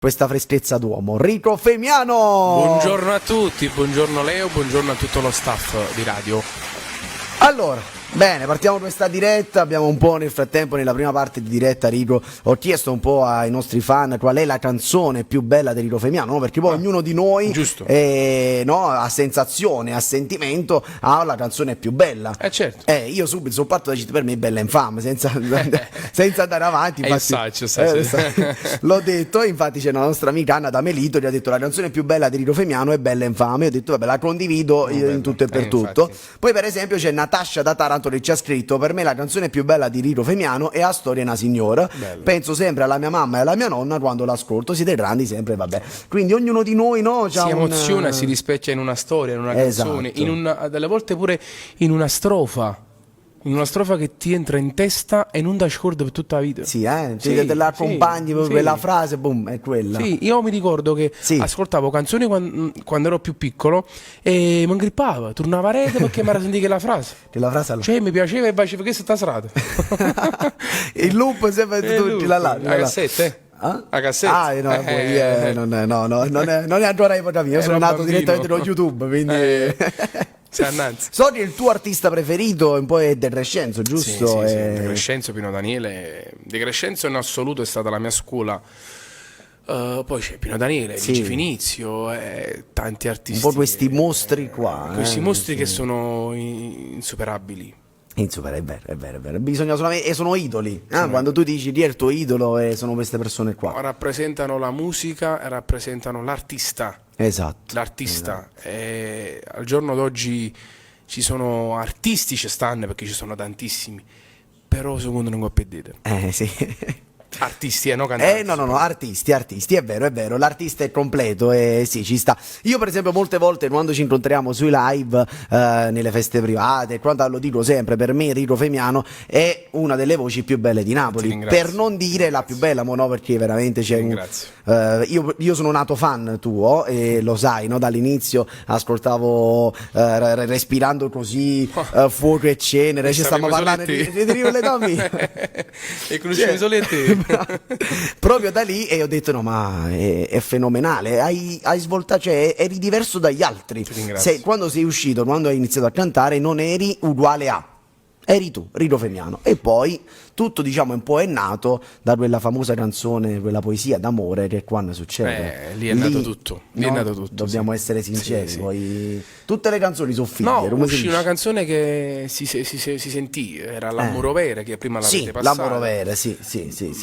questa freschezza d'uomo. Rico Femiano! Buongiorno a tutti, buongiorno Leo, buongiorno a tutto lo staff di radio. Allora, bene, partiamo questa diretta. Abbiamo un po' nel frattempo, nella prima parte di diretta, Rico, ho chiesto un po' ai nostri fan qual è la canzone più bella di Rico Femiano, no? Perché poi ognuno di noi a sensazione, a sentimento ha la canzone più bella. Certo. Io subito sul parto da città, per me è Bella Infame, senza andare avanti. Infatti, l'ho detto, infatti c'è una nostra amica Anna da Melito, gli ha detto la canzone più bella di Rico Femiano è Bella Infame. Io ho detto vabbè, la condivido in tutto e per tutto. Infatti. Poi per esempio c'è Natascia da Taranto che ci ha scritto: per me la canzone più bella di Rico Femiano è A Storia una signora. Bello. Penso sempre alla mia mamma e alla mia nonna quando l'ascolto, siete grandi sempre, vabbè. Quindi ognuno di noi, no, si emoziona, si rispecchia in una storia, in una canzone, Esatto. delle volte pure in una strofa che ti entra in testa e non ti scorda per tutta la vita. Sì, te la accompagni per la frase, boom, è quella. Sì, io mi ricordo che ascoltavo canzoni quando ero più piccolo e mi ingrippava, tornava a rete perché mi era sentito che la frase. Che la frase Cioè mi piaceva e facevo che sta serata. Il loop sempre tutti la cassette? A cassette? Non è ancora epoca mia, io sono nato direttamente da YouTube, quindi so che il tuo artista preferito un po' è De Crescenzo, giusto? Sì, De Crescenzo, Pino Daniele. De Crescenzo in assoluto è stata la mia scuola. Poi c'è Pino Daniele, Luigi Finizio, tanti artisti. Un po' questi mostri qua. Questi mostri che sono insuperabili. È vero. Bisogna solamente, e sono idoli. Quando tu dici chi è il tuo idolo, sono queste persone qua. Rappresentano la musica, rappresentano l'artista. Esatto. L'artista. Al giorno d'oggi ci sono artisti, ci stanno perché ci sono tantissimi. Però secondo non perdete. Sì. Artisti, no cantanti. No, artisti, è vero, l'artista è completo e sì, ci sta. Io per esempio molte volte quando ci incontriamo sui live, nelle feste private, quando lo dico sempre, per me Rico Femiano è una delle voci più belle di Napoli, per non dire la più bella, no, perché veramente c'è io sono nato fan tuo e lo sai, no? Dall'inizio ascoltavo Respirando così, Fuoco e Cenere, ci stiamo parlando di Rivoli Tommy e conoscevi Soletti. Proprio da lì e ho detto no, ma è fenomenale, hai svoltato, cioè eri diverso dagli altri. Quando sei uscito, quando hai iniziato a cantare, non eri uguale a, eri tu, Rico Femiano. E poi tutto, diciamo, un po' è nato da quella famosa canzone, quella poesia d'amore che quando succede. Lì è nato tutto. Dobbiamo essere sinceri. Poi tutte le canzoni sono figlie. No, uscì una canzone che si sentì, era L'amore vero, che prima l'avete passata. L'amore vero, sì.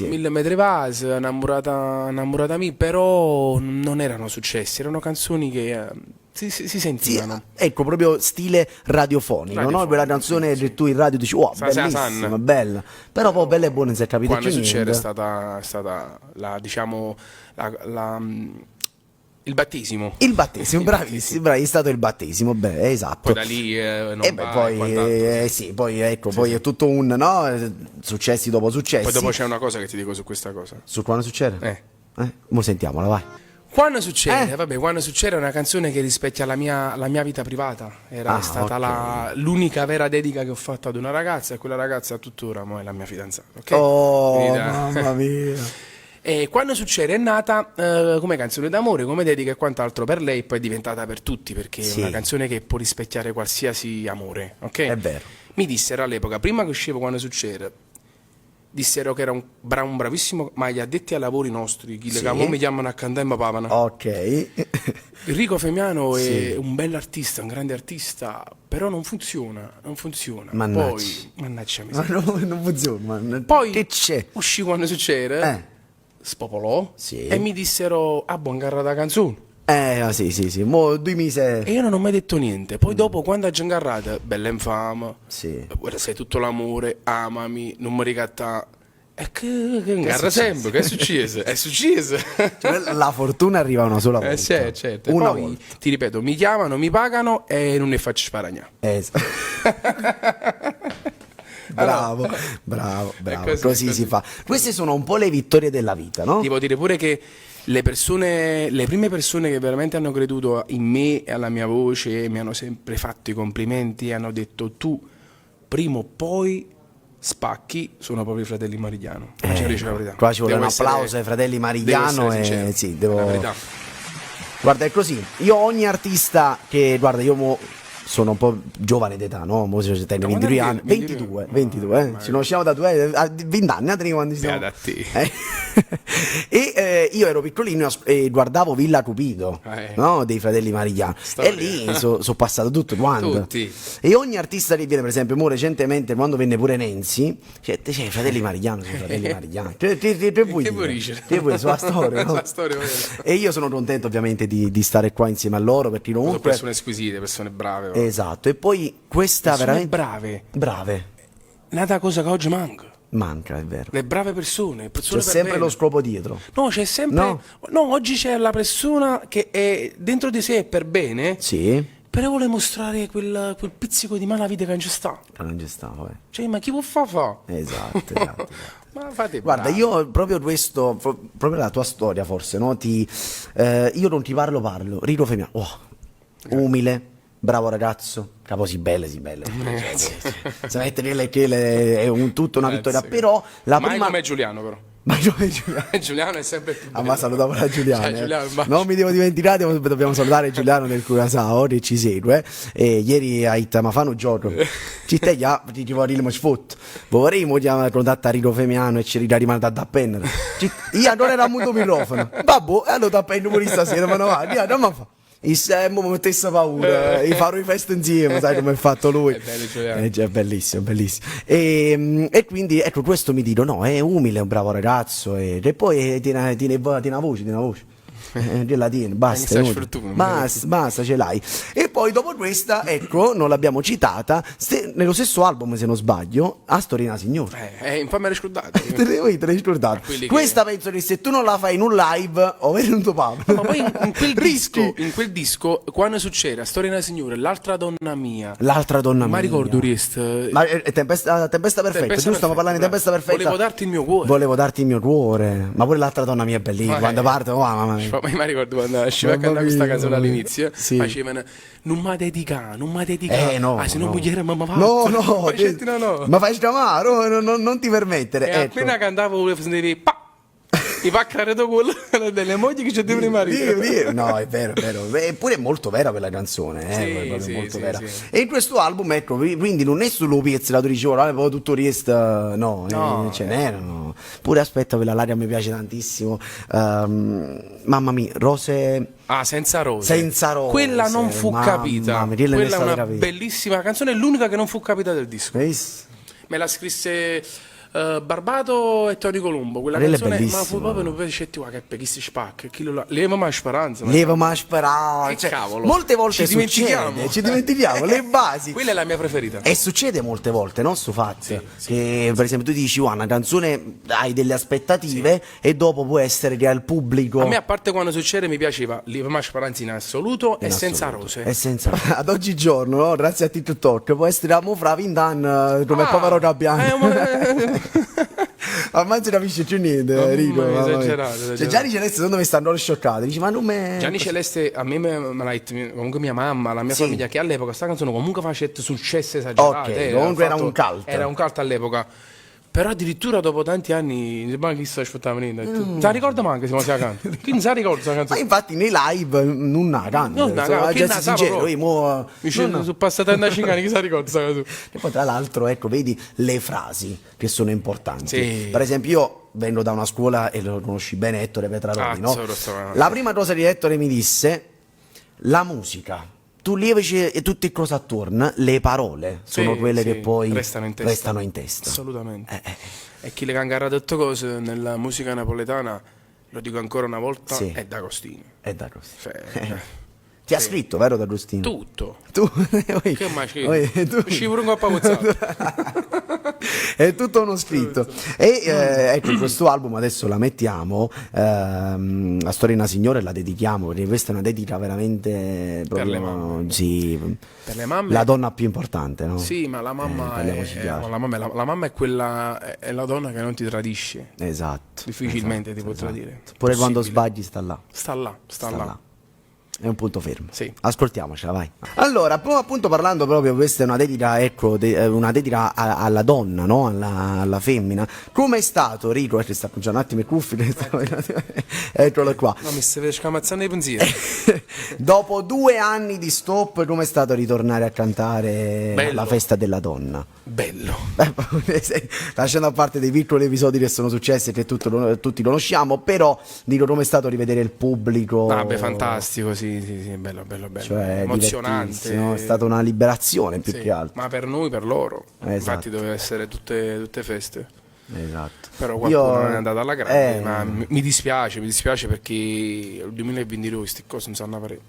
1000 metri vas, innamorata me, però non erano successi, erano canzoni che si sentivano. Ecco, proprio stile radiofonico, no? Quella canzone che tu in radio dici, oh, bellissima, bella. Però poi bella e buona non si è capito quando più succede niente. è stata il battesimo. Il battesimo, bravissimo, è stato il battesimo, esatto. Poi da lì poi è tutto un, no? Successi dopo successi. Poi dopo c'è una cosa che ti dico su questa cosa. Su quando succede? Mo sentiamola, vai. Quando succede? Quando succede è una canzone che rispecchia la mia vita privata. Era stata l'unica vera dedica che ho fatto ad una ragazza e quella ragazza tuttora è la mia fidanzata. Okay? Mamma mia. E quando succede è nata come canzone d'amore, come dedica e quant'altro per lei, poi è diventata per tutti perché è una canzone che può rispecchiare qualsiasi amore. Ok? È vero. Mi dissero all'epoca, prima che uscivo Quando succede, dissero che era un bravissimo, ma gli addetti ai lavori nostri, chi che mi chiamano a cantare e mi pavano. Ok. Rico Femiano è un bell'artista, un grande artista, però non funziona. Mannaggia. Poi, mannaggia non funziona. Poi che c'è? Uscì Quando succede, spopolò e mi dissero, buon garra da canzone. Sì, mo 2 mesi. E io non ho mai detto niente. Poi dopo, quando ha già ingarrata, Bella Infame, sei tutto l'amore, amami, non mi ricatta. E che ingarra sempre, che è successo? È successo. Cioè, la fortuna arriva una sola volta. Certo. Una poi, volta. Ti ripeto, mi chiamano, mi pagano e non ne faccio sparagnare. Bravo. Così si fa. Queste sono un po' le vittorie della vita, no? Devo dire pure che le prime persone che veramente hanno creduto in me e alla mia voce mi hanno sempre fatto i complimenti e hanno detto tu prima o poi spacchi sono proprio i fratelli Marigliano. Cioè, dice la verità. Qua ci vuole Devo un applauso ai fratelli Marigliano. Devo Sì, la verità. Guarda, è così. Io ogni artista che, guarda, sono un po' giovane d'età, no? Mo si tengo 22 anni. 22. Ci conosciamo da 20 anni, quando ci siamo. Da te. E io ero piccolino e guardavo Villa Cupido, no? Dei fratelli Marigliano. Storia. E lì sono passato tutto quanto. Tutti. E ogni artista che viene, per esempio, mo recentemente, quando venne pure Nenzi, i fratelli Marigliano, sono i fratelli Marigliano. Che vuoi dire? Che vuoi, sulla storia, no? Sulla storia, E io sono contento ovviamente di stare qua insieme a loro, perché sono comunque... persone squisite, persone brave. Esatto, e poi questa Persone veramente... Brave. Nata cosa che oggi manca. Manca, è vero. Le brave persone C'è per sempre bene. lo scopo dietro. No, c'è sempre. No, oggi c'è la persona che è dentro di sé per bene. Sì. Però vuole mostrare quel pizzico di malavita che non ci sta. Che non ci sta, vabbè. Cioè, ma chi può fa? Esatto. Ma fate Guarda, bravi. io proprio questo, proprio la tua storia forse, no? Io non ti parlo. Rino Femiano, umile, bravo ragazzo, capo si belle. Se mette quelle è tutto una vittoria, però la Mai prima... come Giuliano, però. Ma Giuliano. Giuliano è sempre più bello. Ma salutiamo la Giuliano. Cioè, Giuliano, non mi devo dimenticare, dobbiamo salutare Giuliano del Curaçao che ci segue. E ieri a Itamafano gioco. Ci vuole il sfotto. Vorremmo contattare Rino Femiano e ci rimane da pennere. Io non era molto microfono. Babbo, e allora tappenno pure stasera, ma no, non fa. Il Semmo mi mettesse paura, farò i feste insieme, sai come ha fatto lui. È bello, Giuliano. È bellissimo. E quindi ecco, questo mi dico, no, è umile, è un bravo ragazzo e poi tiene una voce. La tiene, basta, basta, ce l'hai. E poi dopo questa, ecco, non l'abbiamo citata, nello stesso album, se non sbaglio, a Storina Signore. Infatti mi hai scordato. Te l'hai ricordato. Questa penso che se tu non la fai in un live, ho venuto Paolo. Ma poi in quel disco, quando succede a Storina Signore, l'altra donna mia. Ma ricordo Riest. Ma è tempesta perfetta, giusto? Stiamo parlando di tempesta perfetta. Volevo darti il mio cuore. Ma pure l'altra donna mia è bellissima. Quando parte, mamma mia. Ma mi ricordo quando usciva a cantare questa canzone all'inizio, facevano non mi dedica, no, se non vogliere mamma va. No, ma fai scamare, non ti permettere. E appena cantavo volevo sentire i paccare da quello delle mogli che c'è di prima No, è vero. Eppure è molto vera quella canzone, sì, molto sì, vera. sì. E in questo album, ecco, quindi non è solo pezzi, la tu dici, poi tutto resta, ce n'erano. Pure aspetta, quella l'aria mi piace tantissimo. Mamma mia, Rose... Senza rose. Quella non fu capita. Quella è una bellissima canzone, è l'unica che non fu capita del disco. Me la scrisse Barbato e Tony Colombo, quella canzone, ma fu proprio un pezzetto che si spacca, leva ma speranza. Che cavolo. Molte volte ci dimentichiamo le basi. Quella è la mia preferita. E succede molte volte, no, sto fatto che per esempio tu dici, una canzone hai delle aspettative e dopo può essere che al pubblico. A me, a parte quando succede, mi piaceva Leva ma speranza in assoluto e senza rose. Ad oggigiorno, no, grazie a TikTok, può essere a fra 20 anni come povero Gabbiano. Ormai non si capisce più niente, Rino. Esagerato. Gianni Celeste secondo me stanno scioccati. Dici, ma non me... Gianni Celeste, a me l'ha detto comunque mia mamma, la mia famiglia, che all'epoca sta canzone comunque faceva successo esagerato. Comunque era un cult. Era un cult all'epoca. Però addirittura dopo tanti anni, ma chi sta aspettando niente? Non si ricorda manco se non si la canta. Chi non si ricorda questa canzone? Ma infatti nei live non la canta. Chi non sincero, sono passati 35 anni, chi si ricorda questa canzone? E poi tra l'altro, ecco, vedi le frasi che sono importanti. Sì. Per esempio io vengo da una scuola e lo conosci bene, Ettore Petraroli, no? La prima cosa che Ettore mi disse, la musica. Tu lievici e tutte cose attorno, le parole sono quelle che poi restano in testa. Assolutamente. E chi le cangara tutte cose nella musica napoletana, lo dico ancora una volta, è D'Agostino. Ti ha scritto, vero D'Agostino? Tutto. Tu? Che mai scritto? Scivolo un po' pauzzato. È tutto uno scritto. E ecco, questo album adesso la mettiamo, a Storina Signore la dedichiamo, perché questa è una dedica veramente proprio, per le mamme. Sì, per le mamme. La donna più importante, no? Sì, ma la mamma la mamma è quella, è la donna che non ti tradisce. Esatto. Difficilmente ti può tradire. Pure quando sbagli sta là. Sta là. È un punto fermo. Sì. Ascoltiamocela, vai. Allora, appunto parlando proprio, questa è una dedica, ecco, una dedica alla donna, no? Alla femmina. Come è stato, Rico? Ci sta appoggiando un attimo i cuffie. Eccolo qua. No, mi stai scamazzando i pensieri. Dopo 2 anni di stop, come è stato ritornare a cantare la festa della donna? Bello. Lasciando a parte dei piccoli episodi che sono successi e che tutti conosciamo, però dico, come è stato rivedere il pubblico? Vabbè, fantastico, sì, bello. Cioè, emozionante. No? È stata una liberazione più che altro. Ma per noi, per loro. Esatto. Infatti doveva essere tutte feste. Esatto. Però qualcuno non è andato alla grande, ma mi dispiace perché il 2022 queste cose non sanno fare.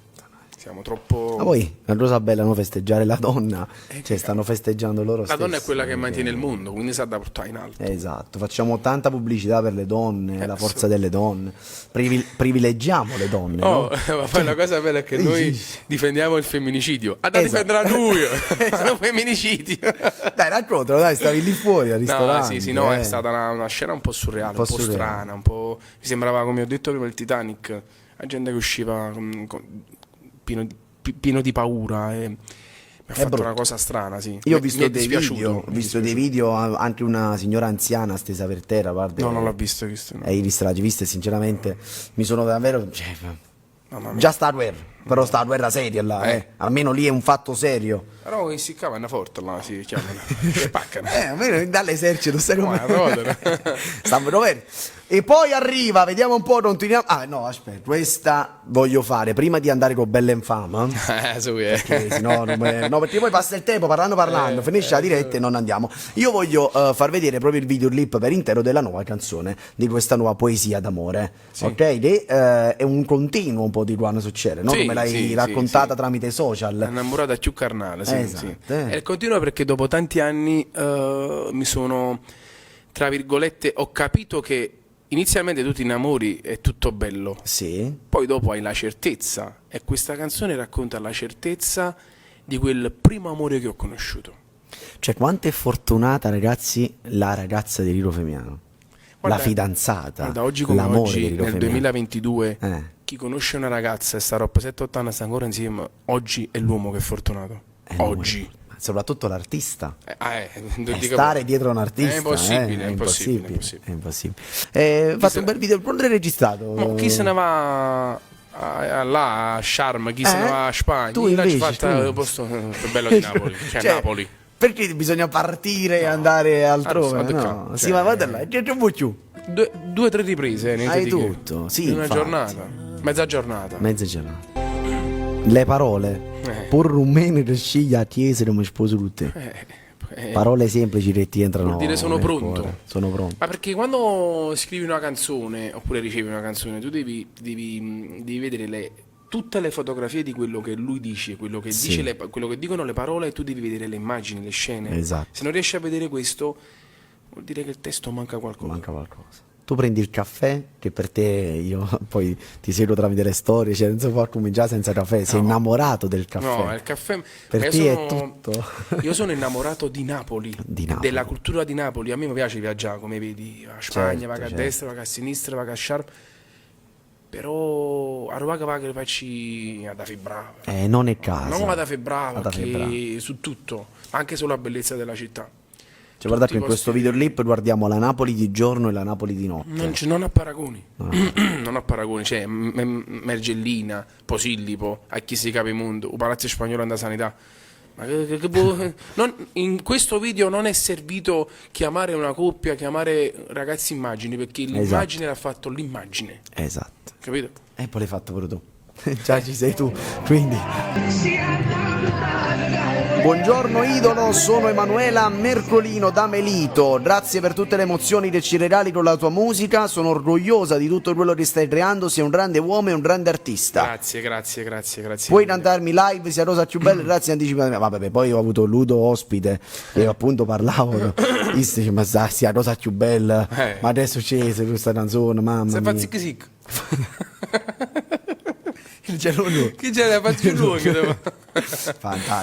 Siamo troppo. Ma poi la cosa bella, no? Festeggiare la donna, cioè stanno festeggiando loro stessi. La donna è quella che mantiene il mondo, quindi sa da portare in alto. Esatto, facciamo tanta pubblicità per le donne, la forza delle donne, privilegiamo le donne. Oh, no? Ma poi la cosa bella è che noi difendiamo il femminicidio. Da difendere a lui, il femminicidio. Dai, raccontalo, dai, stavi lì fuori al ristorante. No, sì, no, è stata una scena un po' surreale, un po' strana, un po'. Mi sembrava, come ho detto prima, il Titanic, la gente che usciva pieno di paura e mi ha fatto brutto. Una cosa strana, sì. Io ho visto dei video, anche una signora anziana stesa per terra, guarda. No, non l'ho visto. No. Hai visto l'hai vista, sinceramente mi sono davvero, già sta guerra, però sta guerra seria là, almeno lì è un fatto serio. Però si cavano forte là, si chiamano, spaccano. Almeno dall'esercito, sai come stanno bene. E poi arriva, vediamo un po', continuiamo. Ah no, aspetta, questa voglio fare prima di andare con Bella Infama. Perché sennò perché poi passa il tempo parlando, finisce la diretta e non andiamo. Io voglio far vedere proprio il videoclip per intero della nuova canzone, di questa nuova poesia d'amore. Sì. Ok? È un continuo un po' di quando succede, no? Come l'hai raccontata tramite social. Innamorata più carnale, sì. Esatto, E il continuo perché dopo tanti anni mi sono, tra virgolette, ho capito che inizialmente tu ti innamori, è tutto bello. Sì. Poi dopo hai la certezza. E questa canzone racconta la certezza di quel primo amore che ho conosciuto. Cioè, quanto è fortunata, ragazzi, la ragazza di Riro Femiano. Guarda, la fidanzata. Guarda, oggi come oggi, nel 2022, chi conosce una ragazza e sta roba 7-8 anni, sta ancora insieme, oggi è l'uomo che è fortunato. Oggi. Soprattutto l'artista. Stare dietro un artista è impossibile. È fatto un bel video, quando l'hai registrato? Ma chi se ne va là a Sharm, chi se ne va a Spagna? Tu invece, ci fatta il posto più bello di Napoli, cioè Napoli. Perché bisogna partire e andare altrove? No. Sì, ma guarda là, c'è un po' più. 2 o 3 riprese, niente di tutto. Che. Sì, in una giornata. Mezza giornata. Le parole. Pur rumene che sceglie a chiesa come sposo tutte. Parole semplici che ti entrano. Vuol dire sono pronto. Sono pronto. Ma perché quando scrivi una canzone oppure ricevi una canzone, tu devi vedere tutte le fotografie di quello che lui dice, quello che dice, quello che dicono le parole, e tu devi vedere le immagini, le scene. Esatto. Se non riesci a vedere questo, vuol dire che il testo manca qualcosa. Tu prendi il caffè, che per te, io poi ti seguo tramite le storie, cioè non so far cominciare senza caffè, sei innamorato del caffè. No, il caffè per te è tutto. Io sono innamorato di Napoli, della cultura di Napoli. A me mi piace viaggiare, come vedi, a Spagna, vaga a destra, vaga a sinistra, vaga a Sharm. Però a Ruaga che facci ad febbrava. Non è caso. Non vado a febbrava, perché su tutto, anche sulla bellezza della città. Cioè, guardate, in questo videoclip guardiamo la Napoli di giorno e la Napoli di notte. Non ha paragoni. Non ha paragoni. Cioè, Mergellina, Posillipo, a chi si capi mondo, il Palazzo Spagnolo da Sanità. Ma in questo video non è servito chiamare una coppia, chiamare ragazzi immagini, perché l'immagine l'ha fatto l'immagine. Esatto. Capito? E poi l'hai fatto pure tu. Già ci sei tu, quindi. Buongiorno idolo, sono Emanuela Mercolino da Melito, grazie per tutte le emozioni che ci regali con la tua musica, sono orgogliosa di tutto quello che stai creando, sei un grande uomo e un grande artista. Grazie. Puoi cantarmi live sia Rosa più bella, grazie anticipatamente. Vabbè, poi ho avuto Ludo ospite e appunto parlavo, dice, ma sia Rosa più bella, ma adesso c'è questa canzone, mamma mia. Sei zic. Chi ce l'ha fatto lui?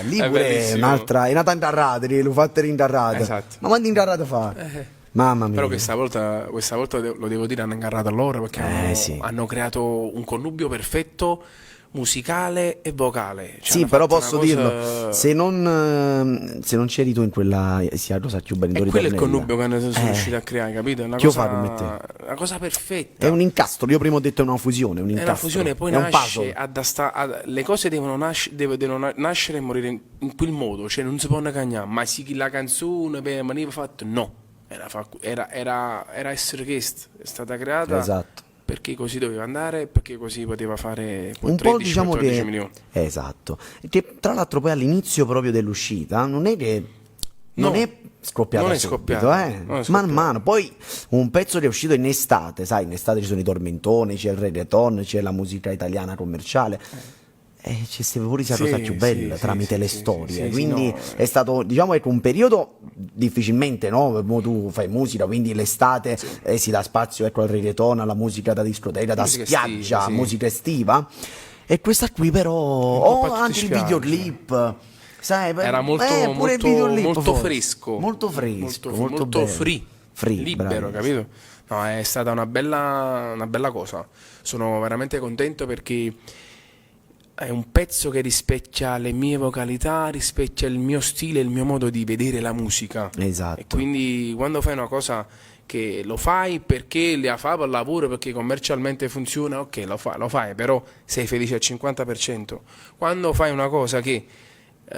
Lì pure è un'altra, è nata in carrata, l'ho fatta in carrata. Esatto. Ma quanti in carrata fa? Mamma mia. Però questa volta lo devo dire, hanno ingarrato loro perché hanno creato un connubio perfetto, musicale e vocale. Cioè, sì, però posso dirlo, se non c'eri tu in quella sia cosa più bella, e quello è il connubio che sono riuscito a creare, capito? È una cosa perfetta. È un incastro, io prima ho detto è una fusione, è una fusione, poi nasce le cose devono nascere e morire in quel modo, cioè non si può cagnare, ma sì, la canzone per maniera fatta no, era essere chiesto, è stata creata, esatto, perché così doveva andare, perché così poteva fare un 13, po', diciamo, 14 che milioni. esatto, che tra l'altro poi all'inizio proprio dell'uscita non è che non è scoppiata subito, man mano. Poi un pezzo che è uscito in estate, sai, in estate ci sono i tormentoni, c'è il reggaeton, c'è la musica italiana commerciale. C'è pure la cosa più bella tramite le storie, quindi è stato, diciamo, ecco, un periodo difficilmente, no? Tu fai musica, quindi l'estate si dà spazio, ecco, al reggaeton, alla musica da discoteca, da spiaggia, musica estiva, e questa qui però anche il videoclip, sai, era molto fresco, molto free, libero, capito? No, è stata una bella cosa. Sono veramente contento perché è un pezzo che rispecchia le mie vocalità, rispecchia il mio stile, il mio modo di vedere la musica. Esatto. E quindi quando fai una cosa che lo fai perché la fai per lavoro, perché commercialmente funziona, ok, lo fai, però sei felice al 50%. Quando fai una cosa che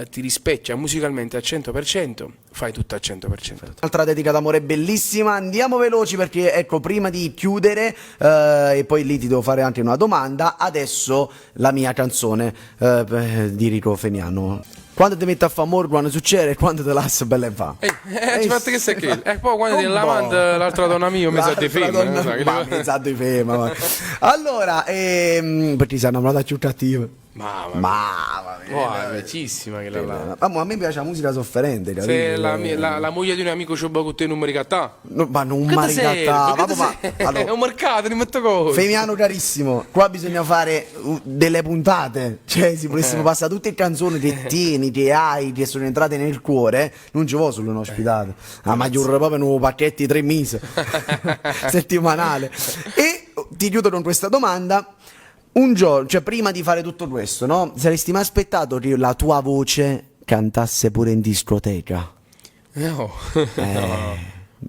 ti rispecchia musicalmente al 100%, fai tutto al 100%. Altra dedica d'amore bellissima. Andiamo veloci perché, ecco, prima di chiudere e poi lì ti devo fare anche una domanda, adesso la mia canzone di Rico Femiano. Quando ti metti a fa amore, quando succede, quando te lascio bella e fa. Ci fate che sei qui. E poi quando ti lavanda l'altra donna mia, mezzo di fema. Mezzo di fema. Allora, perché sei innamorata più cattiva. Mamma mia, è vecchissima che la. A me piace la musica sofferente. Se la moglie di un amico ci va con te non mi ricatta. Ma non mi ricatta. Allora, è un mercato, non metto cose. Femiano carissimo, qua bisogna fare delle puntate. Cioè, se volessimo passare tutte le canzoni che tieni, che hai, che sono entrate nel cuore, non ci vuole solo un'ospitata. Ma giuro proprio un pacchetti 3 mesi settimanale. E ti chiudo con questa domanda. Un giorno, cioè prima di fare tutto questo, no? Saresti mai aspettato che la tua voce cantasse pure in discoteca? No.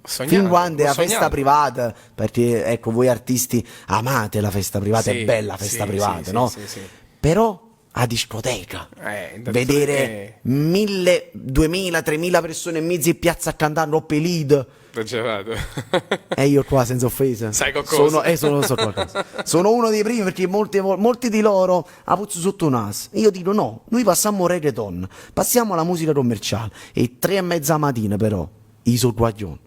Fin quando è la festa privata, perché ecco, voi artisti amate la festa privata, è bella la festa privata, no? Sì. Però a discoteca, vedere 1000, 2000, 3000 persone in mezzo in piazza a cantare Roppe Lead. E io qua, senza offesa, sai qualcosa? Sono uno dei primi, perché molti di loro ha puzzo sotto un naso. Io dico no, noi passiamo reggaeton, passiamo alla musica commerciale, e 3:30 mattina però iso guaglione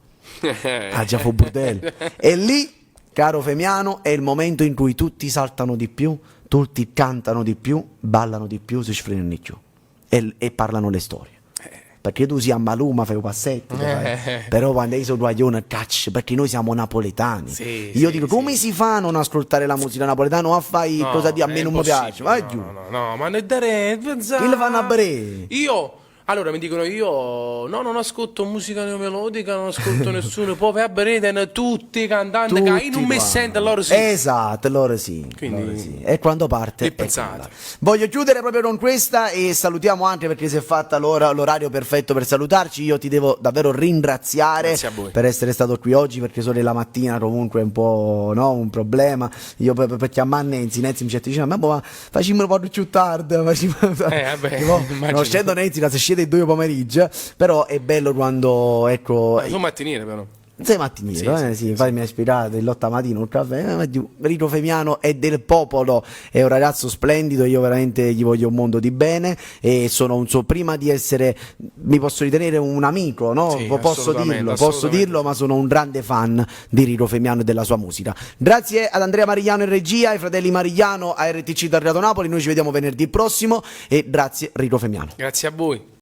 a già fu bordello. E lì, caro Femiano, è il momento in cui tutti saltano di più, tutti cantano di più, ballano di più, si sfrenano di più e parlano le storie. Perché tu sia a Maluma, fai un passetto, però quando sei guaglione caccia, perché noi siamo napoletani. Io dico, come si fa a non ascoltare la musica napoletana? A fai cosa di a me non mi piace? Vai giù. No, ma ne dare chi le fanno a bere? Allora mi dicono io non ascolto musica neomelodica, non ascolto nessuno, poi vai a bere tutti i cantanti che non mi sento, allora sì. Esatto, allora sì. Quindi E quando parte voglio chiudere proprio con questa, e salutiamo anche perché si è fatta l'orario perfetto per salutarci. Io ti devo davvero ringraziare per essere stato qui oggi, perché solo la mattina comunque è un po' un problema. Io per chiamare Nenzi mi dice ma facciamo un po' più tardi, non scendo Nenzi, la se 2 pomeriggio, però è bello quando, ecco, sono mattiniere però. Sei mattiniero, sì. Infatti mi ha ispirato l'8 mattina un caffè. Rico Femiano è del popolo, è un ragazzo splendido, io veramente gli voglio un mondo di bene, e sono prima di essere, mi posso ritenere un amico, no? Posso dirlo, ma sono un grande fan di Rico Femiano e della sua musica. Grazie ad Andrea Marigliano in regia, ai fratelli Marigliano, a RTC Targato Napoli. Noi ci vediamo venerdì prossimo, e grazie Rico Femiano. Grazie a voi.